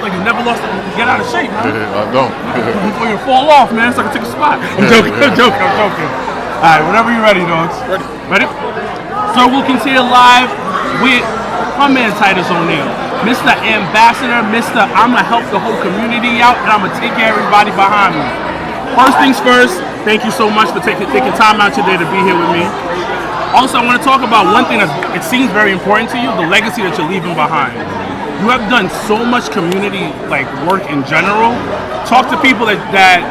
like you never lost it. Get out of shape, man. Yeah, I don't. Before you fall off, man, so I can take a spot. I'm joking. All right, whenever you're ready, dogs. Ready? So we'll continue live with my man Titus O'Neil, Mr. Ambassador, Mr. I'm gonna help the whole community out, and I'm gonna take care of everybody behind me. First things first, thank you so much for taking time out today to be here with me. Also, I want to talk about one thing that it seems very important to you, the legacy that you're leaving behind. You have done so much community work in general. Talk to people that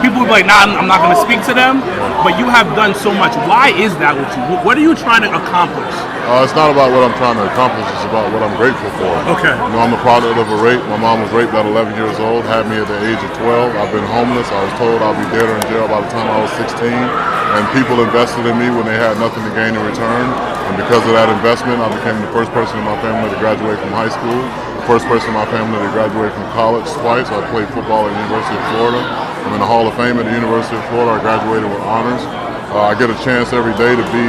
people will be like, nah, I'm not going to speak to them, but you have done so much. Why is that with you? What are you trying to accomplish? It's not about what I'm trying to accomplish, it's about what I'm grateful for. Okay. You know, I'm a product of a rape. My mom was raped at 11 years old, had me at the age of 12. I've been homeless. I was told I'll be dead or in jail by the time I was 16. And people invested in me when they had nothing to gain in return. And because of that investment, I became the first person in my family to graduate from high school, the first person in my family to graduate from college twice. I played football at the University of Florida. I'm in the Hall of Fame at the University of Florida. I graduated with honors. I get a chance every day to be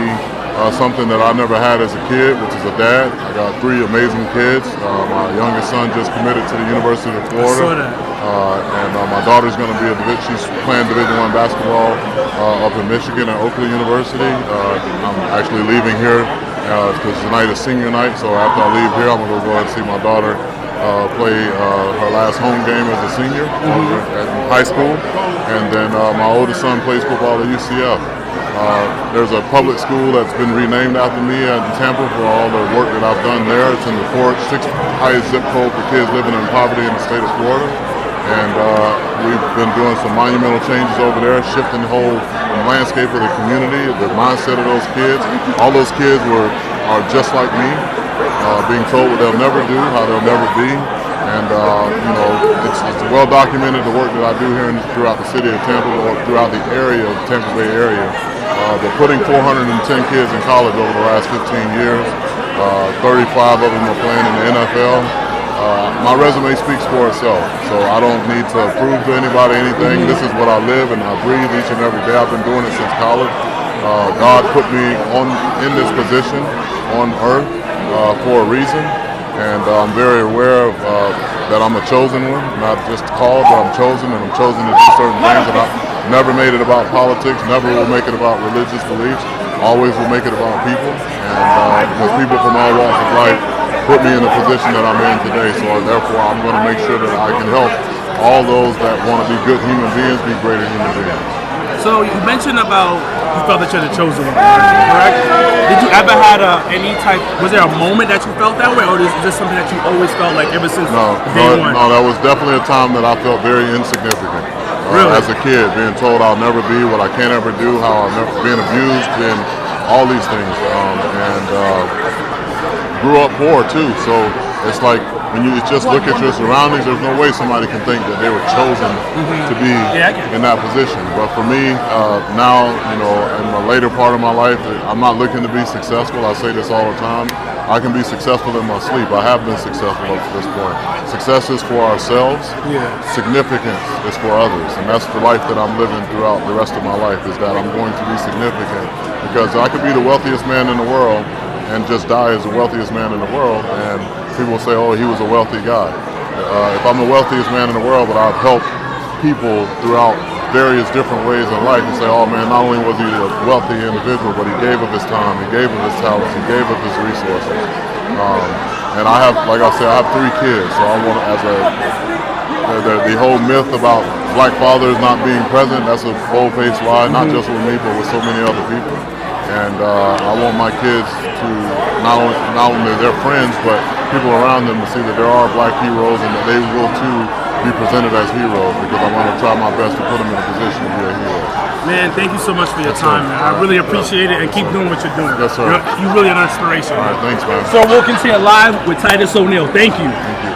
something that I never had as a kid, which is a dad. I got 3 amazing kids. My youngest son just committed to the University of Florida. And my daughter's going to be she's playing Division I basketball up in Michigan at Oakland University. I'm actually leaving here because tonight is senior night, so after I leave here, I'm going to go ahead and see my daughter play her last home game as a senior at high school. And then my oldest son plays football at UCF. There's a public school that's been renamed after me in Tampa for all the work that I've done there. It's in the 6th highest zip code for kids living in poverty in the state of Florida. And we've been doing some monumental changes over there, shifting the whole landscape of the community, the mindset of those kids. All those kids are just like me, being told what they'll never do, how they'll never be. And you know, it's well documented the work that I do here throughout the city of Tampa, or throughout the area of the Tampa Bay area. They're putting 410 kids in college over the last 15 years. 35 of them are playing in the NFL. My resume speaks for itself, so I don't need to prove to anybody anything. This is what I live and I breathe each and every day. I've been doing it since college. God put me in this position on earth for a reason, and I'm very aware of that I'm a chosen one, not just called, but I'm chosen, and I'm chosen to do certain things. And I never made it about politics, never will make it about religious beliefs, always will make it about people, and because people from all walks of life put me in the position that I'm in today, so therefore I'm going to make sure that I can help all those that want to be good human beings be greater human beings. So you mentioned about you felt that you're the chosen one, correct? Did you ever had was there a moment that you felt that way, or is this something that you always felt like ever since day one? No, that was definitely a time that I felt very insignificant. Really? As a kid, being told I'll never be, what I can't ever do, how I've never been abused, and all these things. Grew up poor too, so it's like when you just look at your surroundings, there's no way somebody can think that they were chosen to be in that position. But for me, now, you know, in the later part of my life, I'm not looking to be successful. I say this all the time. I can be successful in my sleep. I have been successful up to this point. Success is for ourselves. Significance is for others. And that's the life that I'm living throughout the rest of my life, is that I'm going to be significant. Because I could be the wealthiest man in the world and just die as the wealthiest man in the world, and people will say, oh, he was a wealthy guy. If I'm the wealthiest man in the world, but I've helped people throughout various different ways in life, and say, oh man, not only was he a wealthy individual, but he gave of his time, he gave of his talents, he gave of his resources. And I have, like I said, I have 3 kids, so I want to, the whole myth about black fathers not being present, that's a bold-faced lie, not just with me, but with so many other people. And I want my kids to not only their friends, but people around them to see that there are black heroes, and that they will too be presented as heroes, because I want to try my best to put them in a position to be a hero. Man, thank you so much for your time, man. I really appreciate it, and keep doing what you're doing. Yes, sir. You're really an inspiration. All right, thanks, man. So we'll continue live with Titus O'Neil. Thank you. Thank you.